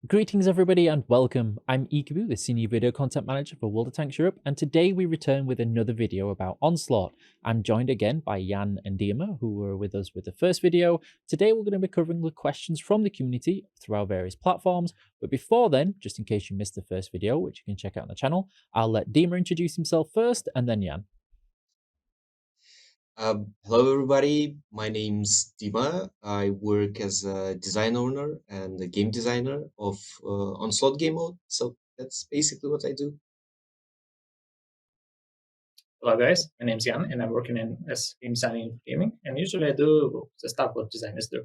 Greetings, everybody, and welcome. I'm Ikabu, the Senior Video Content Manager for World of Tanks Europe, and today we return with another video about Onslaught. I'm joined again by Jan and Dima, who were with us with the first video. Today we're going to be covering the questions from the community through our various platforms, but before then, just in case you missed the first video, which you can check out on the channel, I'll let Dima introduce himself first, and then Jan. Hello everybody, my name's Dima. I work as a design owner and a game designer of Onslaught game mode. So that's basically what I do. Hello guys, my name's Jan and I'm working as game designer in gaming, and usually I do the stuff what designers do.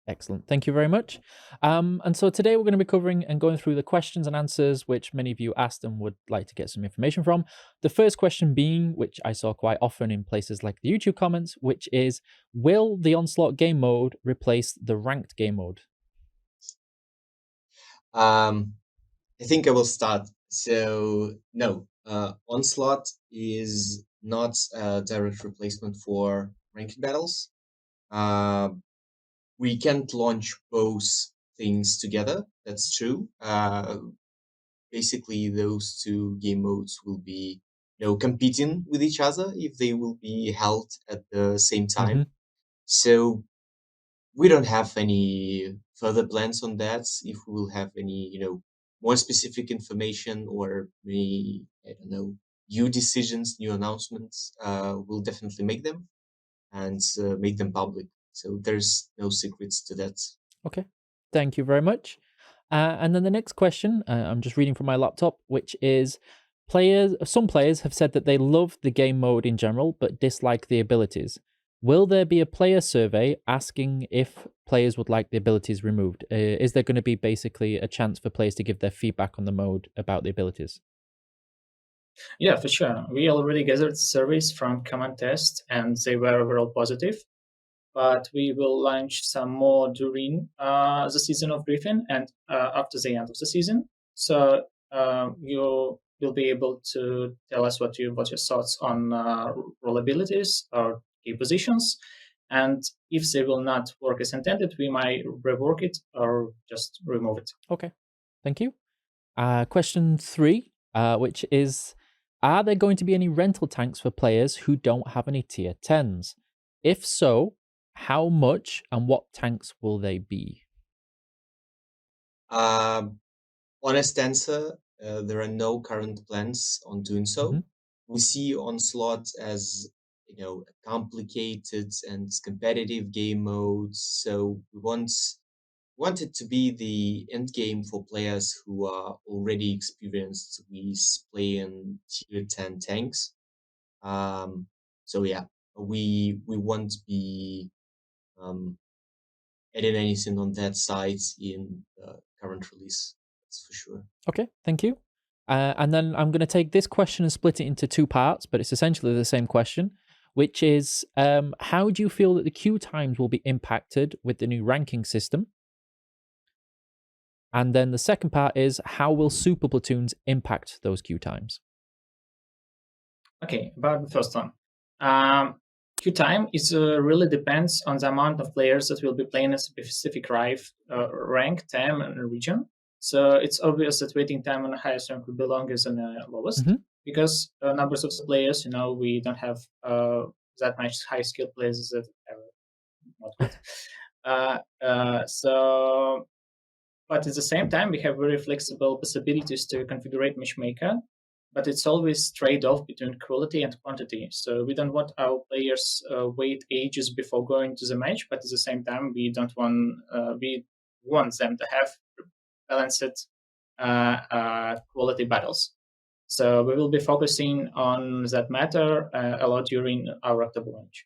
Excellent. Thank you very much. And so today we're going to be covering and going through the questions and answers which many of you asked and would like to get some information from. The first question being, which I saw quite often in places like the YouTube comments, which is, will the Onslaught game mode replace the ranked game mode? I think I will start. So no, Onslaught is not a direct replacement for ranked battles. We can't launch both things together. That's true. Basically, those two game modes will be, competing with each other if they will be held at the same time. So we don't have any further plans on that. If we will have any, more specific information or any, I don't know, new decisions, new announcements, we'll definitely make them and make them public. So there's no secrets to that. Okay, thank you very much. And then the next question, I'm just reading from my laptop, which is, some players have said that they love the game mode in general, but dislike the abilities. Will there be a player survey asking if players would like the abilities removed? Is there going to be basically a chance for players to give their feedback on the mode about the abilities? Yeah, for sure. We already gathered surveys from command test and they were overall positive, but we will launch some more during the season of Griffin and after the end of the season. So you will be able to tell us what your thoughts on role abilities or key positions. And if they will not work as intended, we might rework it or just remove it. Okay, thank you. Question 3, which is, are there going to be any rental tanks for players who don't have any tier 10s? If so, how much and what tanks will they be? Honest answer, there are no current plans on doing so. We see Onslaught as, a complicated and competitive game mode. So we want it to be the end game for players who are already experienced with playing tier 10 tanks. So yeah, we won't be adding anything on that side in the current release. That's for sure. Okay, thank you. And then I'm going to take this question and split it into 2 parts, but it's essentially the same question, which is, how do you feel that the queue times will be impacted with the new ranking system? And then the second part is, how will super platoons impact those queue times? Okay, about the first one. Queue time is really depends on the amount of players that will be playing a specific rank, time, and region. So it's obvious that waiting time on the highest rank will be longer than the lowest because numbers of players, we don't have that much high skill players that are not good. But at the same time, we have very flexible possibilities to configure matchmaker, but it's always trade-off between quality and quantity. So we don't want our players wait ages before going to the match, but at the same time, we want them to have balanced quality battles. So we will be focusing on that matter a lot during our October launch.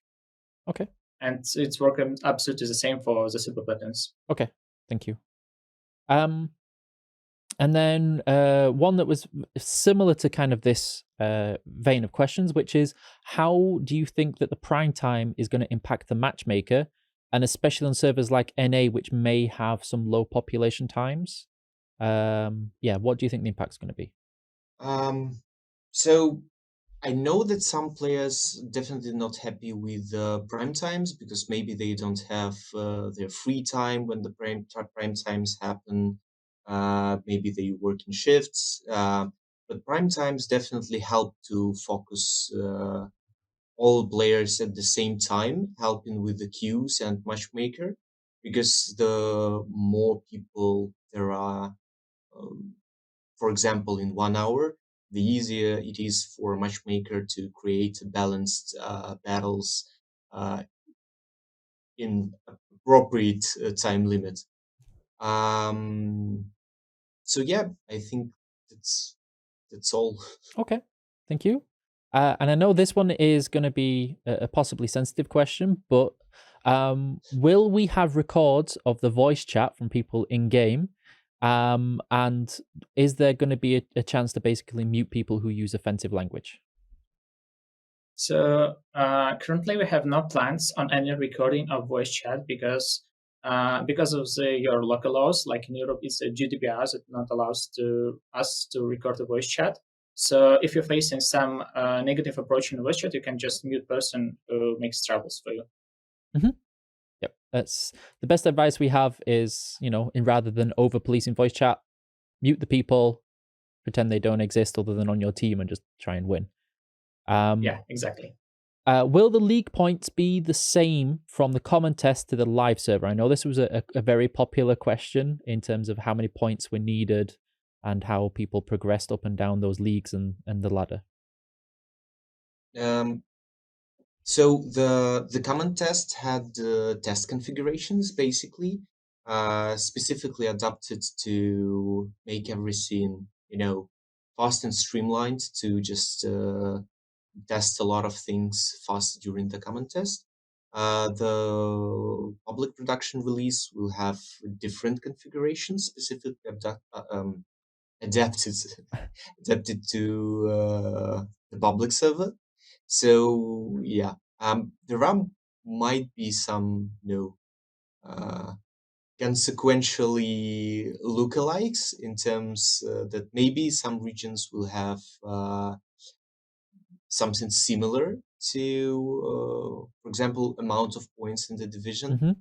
Okay. And it's working absolutely the same for the super platoons. Okay, thank you. And then one that was similar to kind of this vein of questions, which is, how do you think that the prime time is going to impact the matchmaker, and especially on servers like NA, which may have some low population times? Yeah, what do you think the impact is going to be? So I know that some players definitely not happy with prime times because maybe they don't have their free time when the prime times happen. maybe they work in shifts. But prime times definitely help to focus all players at the same time, helping with the queues and matchmaker, because the more people there are, um, for example, in 1 hour, the easier it is for a matchmaker to create balanced battles uh, in appropriate time limit. Um, so yeah, I think that's all. Okay, thank you. And I know this one is going to be a possibly sensitive question, but will we have records of the voice chat from people in game? And is there going to be a chance to basically mute people who use offensive language? So currently we have no plans on any recording of voice chat because of your local laws. Like in Europe, it's a GDPR that not allows us to record the voice chat. So if you're facing some negative approach in the voice chat, you can just mute person who makes troubles for you. Yep, that's the best advice we have is, rather than over policing voice chat, mute the people, pretend they don't exist other than on your team, and just try and win. Yeah, exactly. Will the league points be the same from the common test to the live server? I know this was a very popular question in terms of how many points were needed and how people progressed up and down those leagues and the ladder. So the common test had test configurations basically, specifically adapted to make everything fast and streamlined to just test a lot of things fast during the common test. The public production release will have different configurations, specifically adapted adapted to the public server. So yeah, there might be some consequentially lookalikes in terms that maybe some regions will have something similar to, for example, amount of points in the division,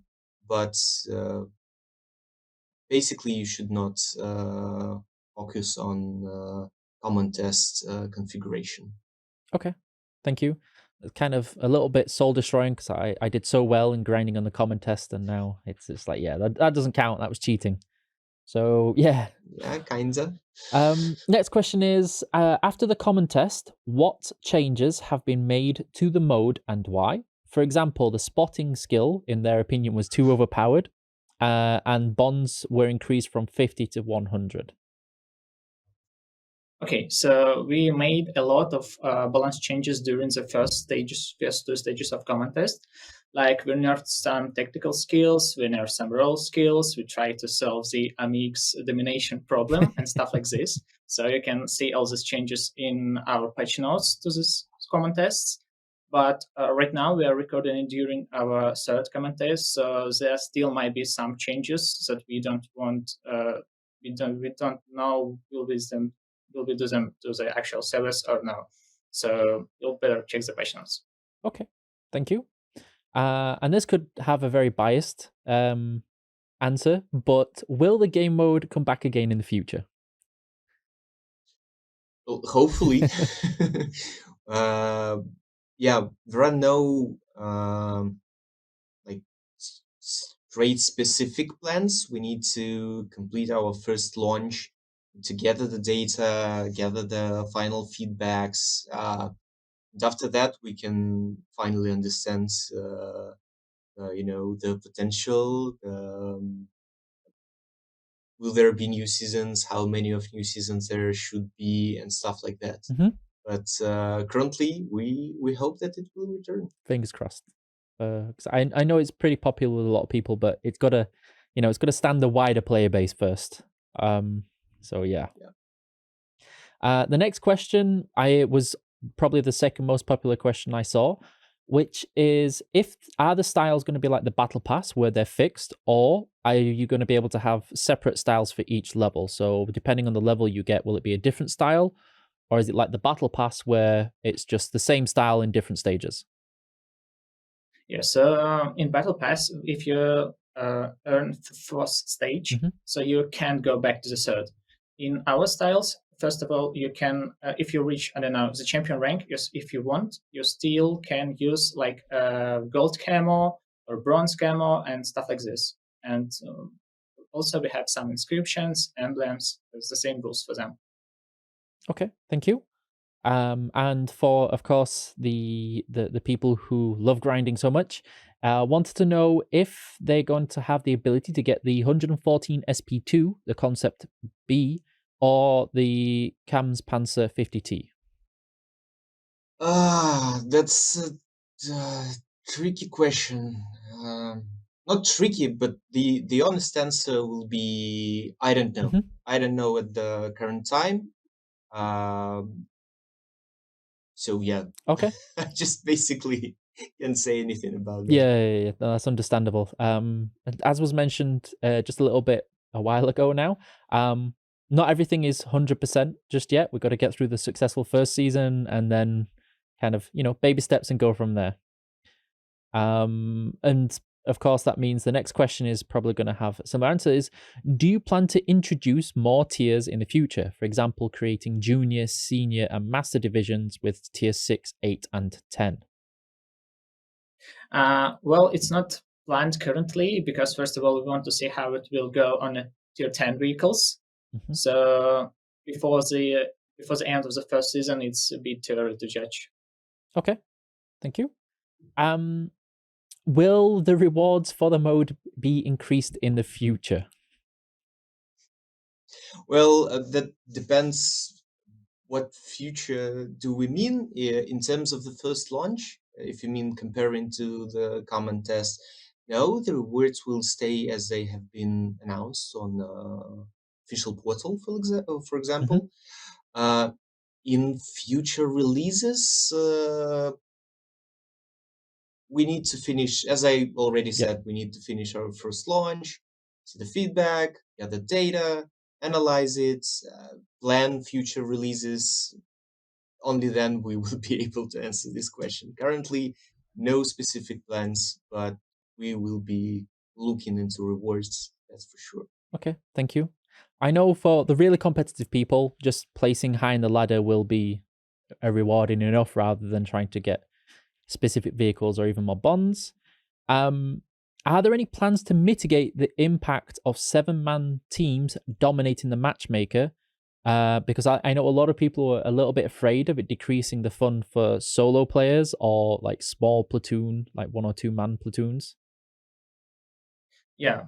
but basically you should not focus on common test configuration. Okay, thank you. It's kind of a little bit soul destroying because I did so well in grinding on the common test, and now it's just like, yeah, that doesn't count. That was cheating. So yeah. Yeah, kinda. Next question is, after the common test, what changes have been made to the mode and why? For example, the spotting skill, in their opinion, was too overpowered, and bonds were increased from 50 to 100. Okay, so we made a lot of balance changes during the first two stages of common test. Like we nerfed some tactical skills, we nerfed some role skills, we tried to solve the Amix domination problem and stuff like this. So you can see all these changes in our patch notes to this common tests. But right now we are recording it during our third common test, so there still might be some changes that we don't want. We don't know will we do them to the actual service or no. So you'll better check the patch notes. Okay, thank you. And this could have a very biased answer, but will the game mode come back again in the future? Well, hopefully. Yeah, there are no straight specific plans. We need to complete our first launch to gather the data, gather the final feedbacks. And after that, we can finally understand, the potential. Will there be new seasons? How many of new seasons there should be, and stuff like that. But currently, we hope that it will return. Fingers crossed. 'Cause I know it's pretty popular with a lot of people, but it's got to, it's got to stand the wider player base first. So yeah. The next question, was probably the second most popular question I saw, which is, are the styles going to be like the battle pass where they're fixed, or are you going to be able to have separate styles for each level? So depending on the level you get, will it be a different style, or is it like the battle pass where it's just the same style in different stages? Yeah, so in battle pass, if you earn the fourth stage, so you can't go back to the third. In our styles, first of all, you can, if you reach, I don't know, the champion rank, if you want, you still can use like gold camo or bronze camo and stuff like this. And also we have some inscriptions, emblems. There's the same rules for them. Okay, thank you. And for, of course, the people who love grinding so much, wanted to know if they're going to have the ability to get the 114 SP2, the Concept B, or the Kams Panzer 50T. That's a tricky question. Not tricky, but the honest answer will be I don't know. I don't know at the current time. So yeah. Okay. I just basically can't say anything about that. Yeah, no, that's understandable. As was mentioned just a little bit a while ago now, not everything is 100% just yet. We've got to get through the successful first season and then kind of, baby steps and go from there. And of course, that means the next question is probably going to have some answers. Do you plan to introduce more tiers in the future? For example, creating junior, senior, and master divisions with tier 6, 8, and 10? Well, it's not planned currently because, first of all, we want to see how it will go on the tier 10 vehicles. So before the end of the first season, it's a bit too early to judge. Okay, thank you. Will the rewards for the mode be increased in the future? Well, that depends. What future do we mean in terms of the first launch? If you mean comparing to the common test, no, the rewards will stay as they have been announced on the official portal, for example. In future releases, we need to finish, as I already said, we need to finish our first launch, see the feedback, gather data, analyze it, plan future releases. Only then we will be able to answer this question. Currently, no specific plans, but we will be looking into rewards, that's for sure. Okay, thank you. I know for the really competitive people, just placing high in the ladder will be rewarding enough rather than trying to get specific vehicles or even more bonds. Are there any plans to mitigate the impact of 7-man teams dominating the matchmaker? Because I know a lot of people are a little bit afraid of it decreasing the fun for solo players or like small platoon, like 1 or 2 man platoons. Yeah,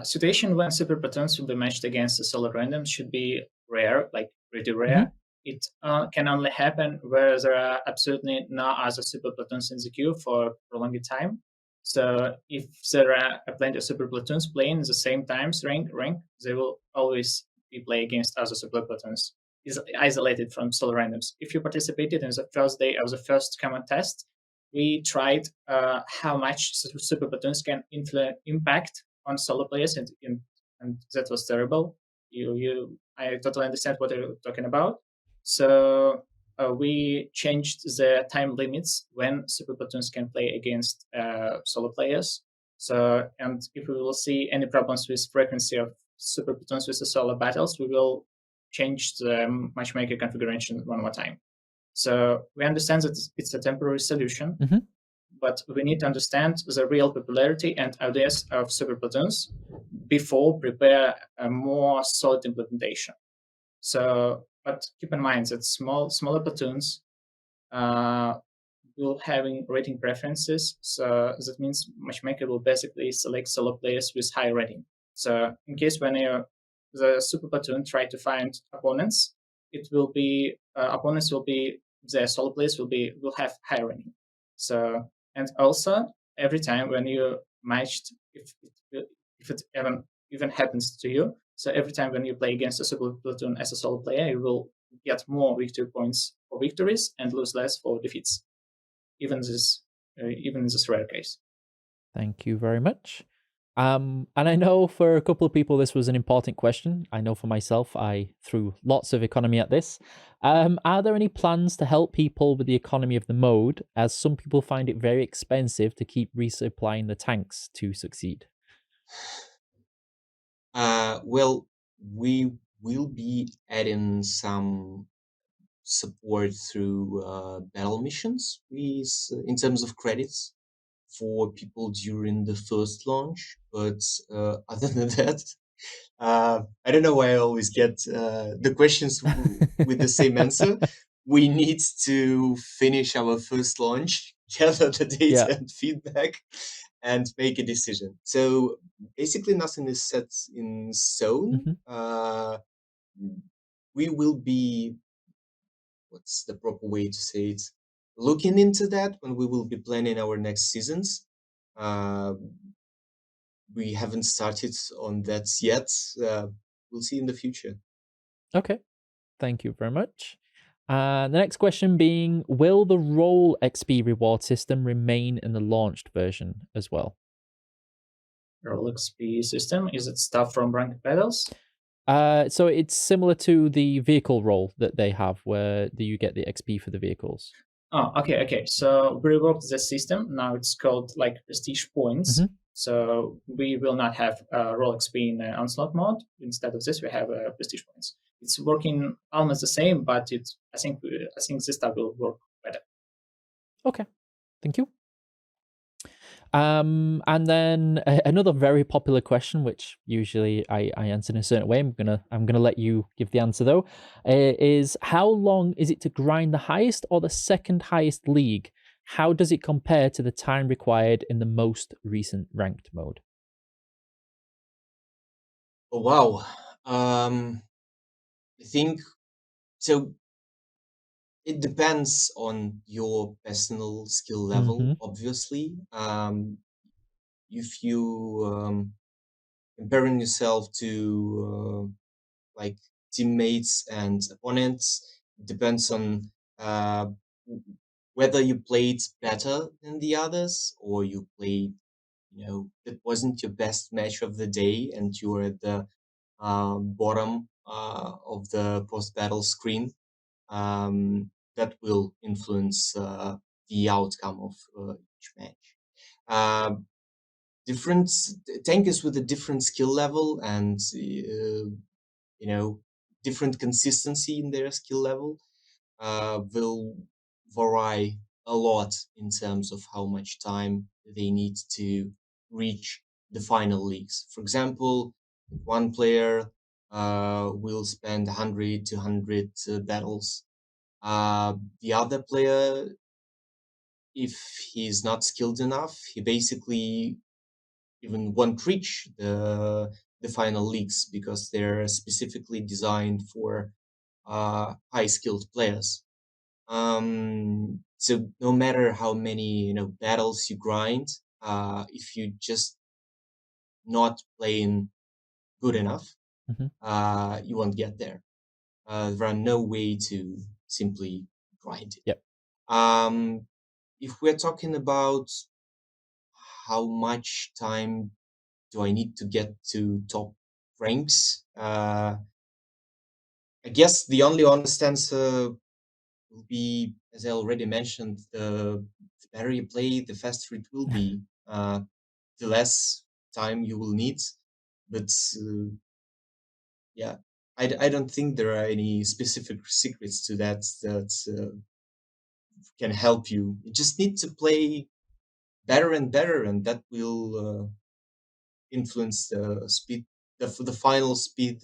situation when super platoons will be matched against the solo randoms should be rare, like pretty rare. It can only happen where there are absolutely no other super platoons in the queue for a prolonged time. So if there are plenty of super platoons playing the same times rank, they will always be play against other super platoons, is isolated from solo randoms. If you participated in the first day of the first common test, we tried how much super platoons can impact on solo players, and that was terrible. I totally understand what you're talking about. So we changed the time limits when super platoons can play against solo players. So, and if we will see any problems with frequency of super platoons with the solo battles, we will change the matchmaker configuration one more time. So we understand that it's a temporary solution, but we need to understand the real popularity and audience of super platoons before prepare a more solid implementation. So, but keep in mind that smaller platoons will having rating preferences. So that means matchmaker will basically select solo players with high rating. So in case when the super platoon try to find opponents, it will be opponents will be the solo players will have high rating. So, and also every time when you matched, if it even happens to you, so every time when you play against a super platoon as a solo player, you will get more victory points for victories and lose less for defeats. Even in this rare case. Thank you very much. And I know for a couple of people this was an important question. I know for myself, I threw lots of economy at this. Are there any plans to help people with the economy of the mode, as some people find it very expensive to keep resupplying the tanks to succeed? Well, we will be adding some support through battle missions in terms of credits for people during the first launch. But other than that, I don't know why I always get the questions with the same answer. We need to finish our first launch, gather the data Yeah. and feedback, and make a decision. So basically, nothing is set in stone. We will be, what's the proper way to say it, looking into that when we will be planning our next seasons. Uh, we haven't started on that yet. We'll see in the future. Okay. Thank you very much. The next question being, will the role XP reward system remain in the launched version as well? Role XP system, is it stuff from ranked battles? So it's similar to the vehicle role that they have, where you get the XP for the vehicles. Oh, okay. So we reworked the system. Now it's called like prestige points. So we will not have role XP in onslaught mode. Instead of this, we have prestige points. It's working almost the same, but I think this stuff will work better. Okay, thank you. And then another very popular question, which usually I answer in a certain way. I'm gonna let you give the answer though. Is how long is it to grind the highest or the second highest league? How does it compare to the time required in the most recent ranked mode? Oh, wow. I think so. It depends on your personal skill level, obviously. If you comparing yourself to like teammates and opponents, it depends on uh, whether you played better than the others or you played, it wasn't your best match of the day and you were at the bottom of the post-battle screen. That will influence the outcome of each match. Different tankers with a different skill level and different consistency in their skill level will vary a lot in terms of how much time they need to reach the final leagues. For example, one player will spend 100 to 100 battles. The other player, if he's not skilled enough, he basically even won't reach the final leagues because they're specifically designed for high skilled players. So no matter how many battles you grind, if you just not playing good enough, you won't get there. There are no way to simply grind it. Yep. If we're talking about how much time do I need to get to top ranks, I guess the only honest answer will be, as I already mentioned, the better you play, the faster it will be. The less time you will need. But yeah, I don't think there are any specific secrets to that can help you. You just need to play better and better, and that will influence the speed, the final speed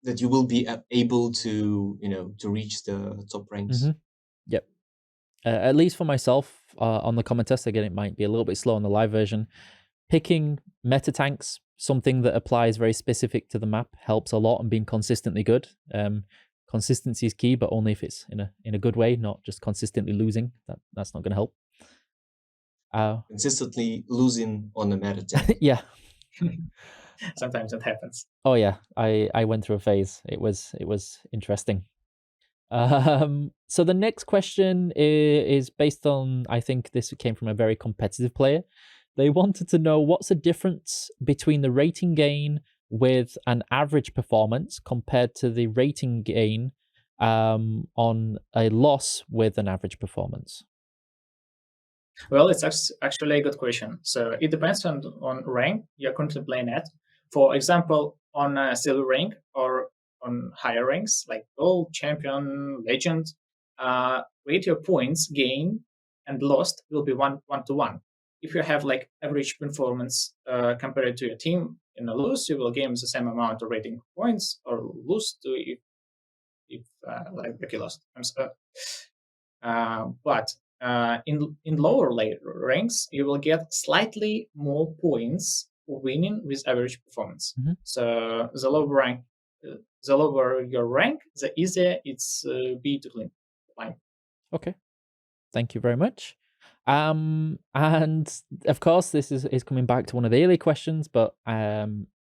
that you will be able to to reach the top ranks. Yep. At least for myself, on the comment test, again, it might be a little bit slow on the live version. Picking meta tanks, something that applies very specific to the map, helps a lot, and being consistently good. Consistency is key, but only if it's in a good way, not just consistently losing. That's not going to help. Consistently losing on the meta tank. Yeah. Sometimes that happens. Oh yeah, I went through a phase. It was interesting. So the next question is based on, I think this came from a very competitive player. They wanted to know what's the difference between the rating gain with an average performance compared to the rating gain on a loss with an average performance. Well, it's actually a good question. So it depends on rank you're currently playing at. For example, on a silver rank or on higher ranks like gold, champion, legend, rate your points gained and lost will be one to one. If you have like average performance compared to your team in a lose, you will gain the same amount of rating points, or lose to if like you lost. But in lower ranks, you will get slightly more points for winning with average performance. Mhm. So the lower your rank, the easier it's be to climb. Okay, thank you very much. And of course, this is coming back to one of the earlier questions, but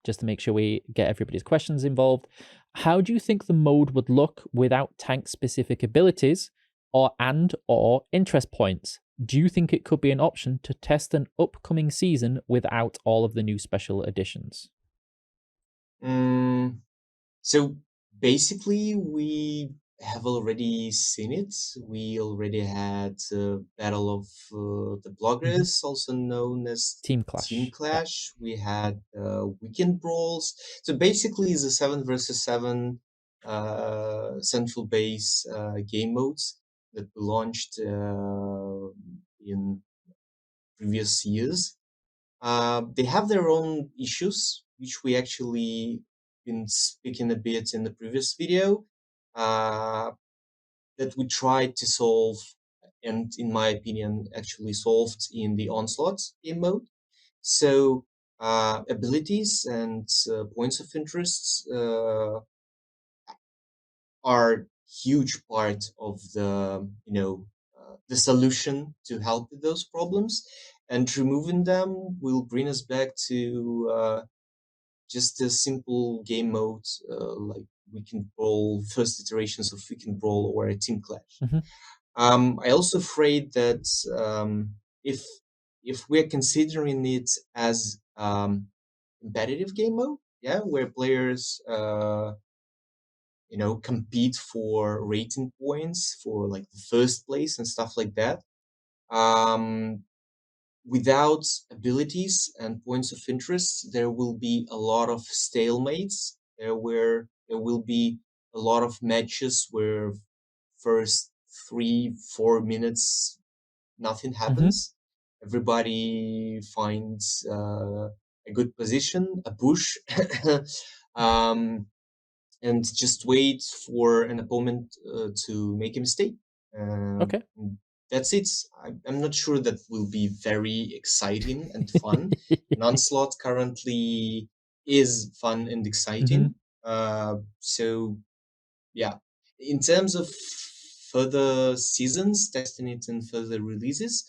just to make sure we get everybody's questions involved, how do you think the mode would look without tank-specific abilities or interest points? Do you think it could be an option to test an upcoming season without all of the new special additions? So basically, we have already seen it. We already had Battle of the Bloggers, also known as Team Clash. Team Clash. We had Weekend Brawls. So basically, it's a 7 versus 7 central base game modes that we launched in previous years. They have their own issues, which we actually been speaking a bit in the previous video, that we tried to solve, and in my opinion, actually solved in the Onslaught game mode. So abilities and points of interest are huge part of the the solution to help with those problems, and removing them will bring us back to just a simple game mode like Weekend Brawl, first iterations of Weekend Brawl or a Team Clash. I also afraid that if we're considering it as competitive game mode, yeah, where players compete for rating points for like the first place and stuff like that. Without abilities and points of interest, there will be a lot of stalemates. There will be a lot of matches where first 3-4 minutes nothing happens. Everybody finds a good position, a bush, and just wait for an opponent to make a mistake. Okay. That's it. I'm not sure that will be very exciting and fun. Non-slot currently is fun and exciting. So yeah, in terms of further seasons, testing it in further releases,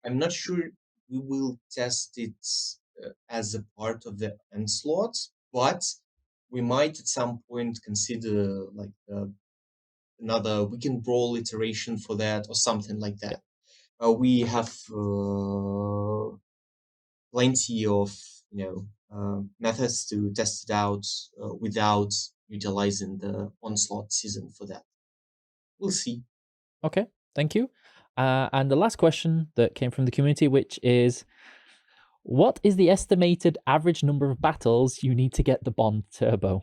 I'm not sure we will test it as a part of the Onslaught, but we might at some point consider like another Weekend Brawl iteration for that or something like that. We have plenty of methods to test it out without utilizing the Onslaught season for that. We'll see. Okay, thank you. And the last question that came from the community, which is, what is the estimated average number of battles you need to get the Bond Turbo?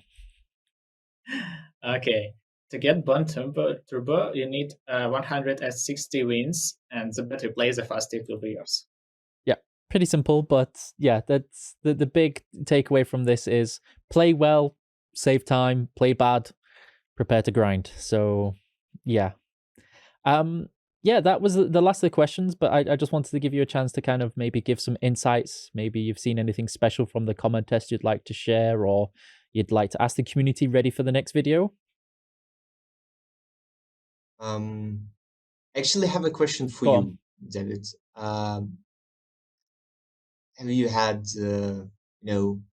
Okay, to get Bond Turbo, you need 160 wins, and the better you play, the faster it will be yours. Yeah, pretty simple, but yeah, that's the big takeaway from this is play well, save time, play bad, prepare to grind. So yeah. Yeah, that was the last of the questions, but I just wanted to give you a chance to kind of maybe give some insights. Maybe you've seen anything special from the comment test you'd like to share, or you'd like to ask the community ready for the next video. Actually, I have a question for you, David. Have you had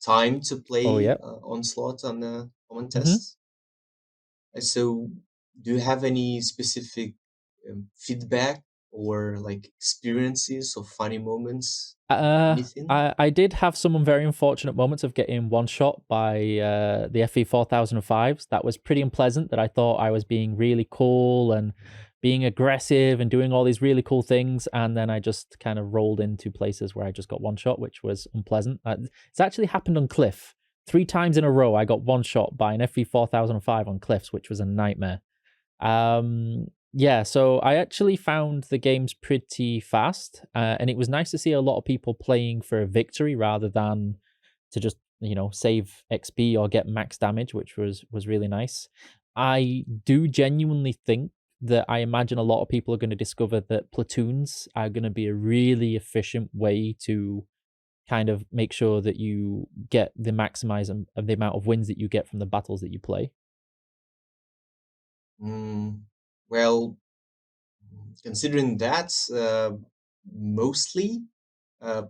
time to play Onslaught on the comment tests? So do you have any specific feedback or like experiences or funny moments? I did have some very unfortunate moments of getting one shot by the FE 4005s. That was pretty unpleasant, that I thought I was being really cool and being aggressive and doing all these really cool things, and then I just kind of rolled into places where I just got one shot, which was unpleasant. It's actually happened on Cliff 3 times in a row. I got one shot by an FV 4005 on Cliffs, which was a nightmare. Yeah, so I actually found the games pretty fast, and it was nice to see a lot of people playing for a victory rather than to just, you know, save XP or get max damage, which was really nice. I do genuinely think that I imagine a lot of people are going to discover that platoons are going to be a really efficient way to kind of make sure that you get the maximize of the amount of wins that you get from the battles that you play. Well, considering that, mostly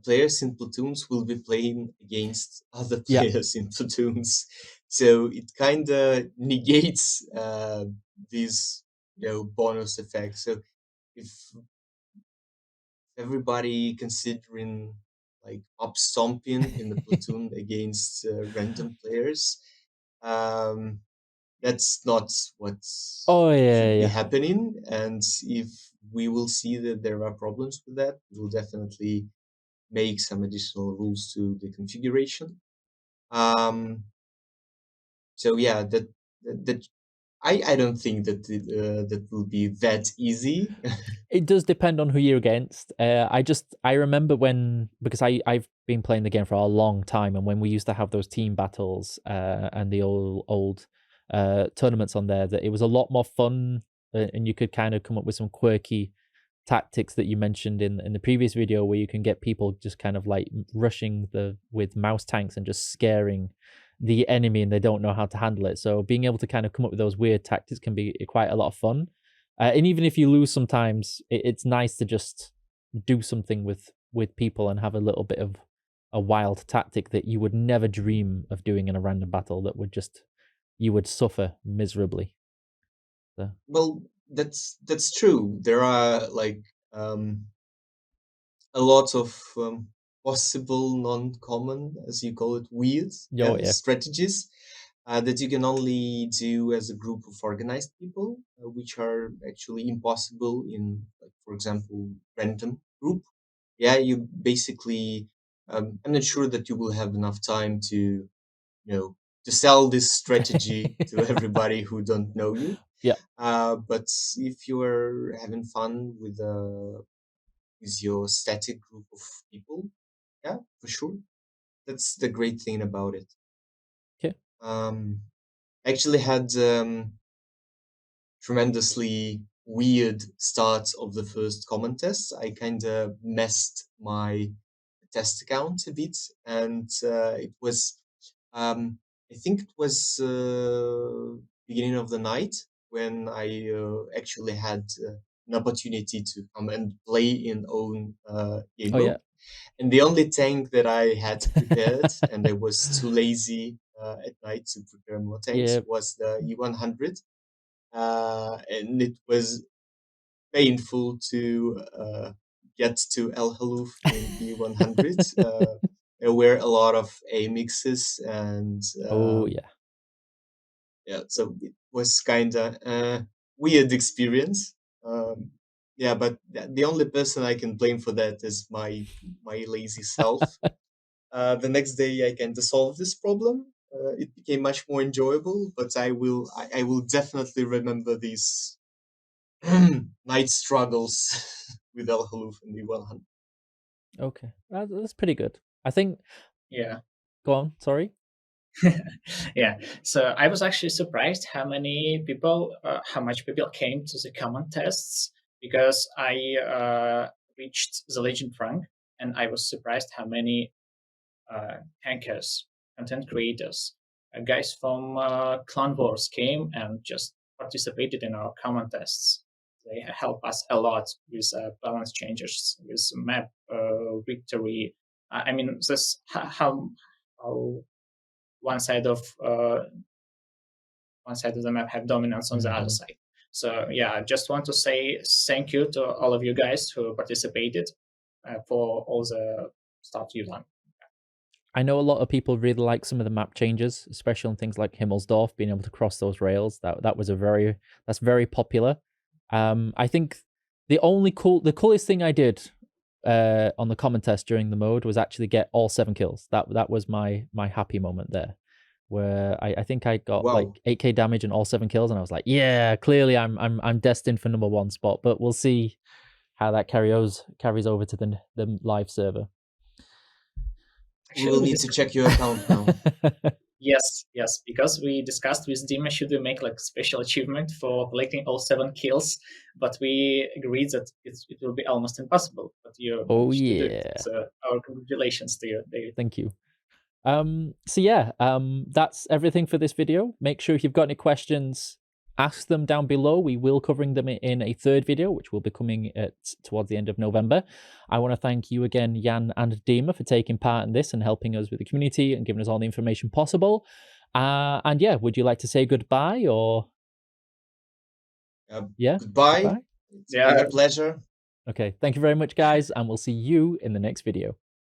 players in platoons will be playing against other Yeah. players in platoons, so it kind of negates these, you know, bonus effects. So if everybody considering like up stomping in the platoon against random players, that's not what Oh should be yeah. happening. And if we will see that there are problems with that, we'll definitely make some additional rules to the configuration. So yeah, that I don't think that that will be that easy. It does depend on who you're against. I remember when, because I've been playing the game for a long time, and when we used to have those team battles and the old tournaments on there, that it was a lot more fun, and you could kind of come up with some quirky tactics that you mentioned in the previous video, where you can get people just kind of like rushing with mouse tanks and just scaring the enemy, and they don't know how to handle it. So being able to kind of come up with those weird tactics can be quite a lot of fun. And even if you lose sometimes, it's nice to just do something with people and have a little bit of a wild tactic that you would never dream of doing in a random battle, that would just, you would suffer miserably. So. Well, that's true. There are like a lot of possible non-common, as you call it, weird strategies that you can only do as a group of organized people, which are actually impossible in, like, for example, random group. Yeah, you basically, I'm not sure that you will have enough time to, you know, to sell this strategy to everybody who don't know you. Yeah. But if you are having fun with your static group of people, yeah, for sure. That's the great thing about it. Okay. Actually had tremendously weird start of the first common test. I kind of messed my test account a bit, and it was, I think it was beginning of the night when I actually had an opportunity to come and play in own game mode. Yeah. And the only tank that I had prepared, and I was too lazy at night to prepare more tanks, was the E100. And it was painful to get to El Haluf in E100. There were a lot of A mixes, and yeah, so it was kind of a weird experience. Yeah, but the only person I can blame for that is my lazy self. The next day I can solve this problem. It became much more enjoyable, but I will definitely remember these night struggles with El Haluf and the 100. Okay, that's pretty good. I think. Yeah. Go on. Sorry. Yeah. So I was actually surprised how much people came to the common tests, because I reached the legend rank, and I was surprised how many hackers, content creators, guys from Clan Wars came and just participated in our common tests. They help us a lot with balance changes, with map victory. I mean, this how one side of the map have dominance on the other side. So yeah, I just want to say thank you to all of you guys who participated for all the stuff you've done. I know a lot of people really like some of the map changes, especially on things like Himmelsdorf, being able to cross those rails. That's very popular. I think the coolest thing I did on the common test during the mode was actually get all 7 kills. That was my happy moment there, where I think I got like 8k damage and all 7 kills, and I was like, yeah, clearly I'm destined for #1 spot. But we'll see how that carries over to the live server. We will need to check your account now. Yes, because we discussed with Dima, should we make like a special achievement for collecting all 7 kills, but we agreed that it will be almost impossible. But you managed to do it. So our congratulations to you, David. Thank you. So yeah, that's everything for this video. Make sure if you've got any questions, ask them down below. We will covering them in a 3rd video, which will be coming towards the end of November. I want to thank you again, Jan and Dima, for taking part in this and helping us with the community and giving us all the information possible. And yeah, would you like to say goodbye or? Yeah. Goodbye. It's been a pleasure. Okay. Thank you very much, guys, and we'll see you in the next video.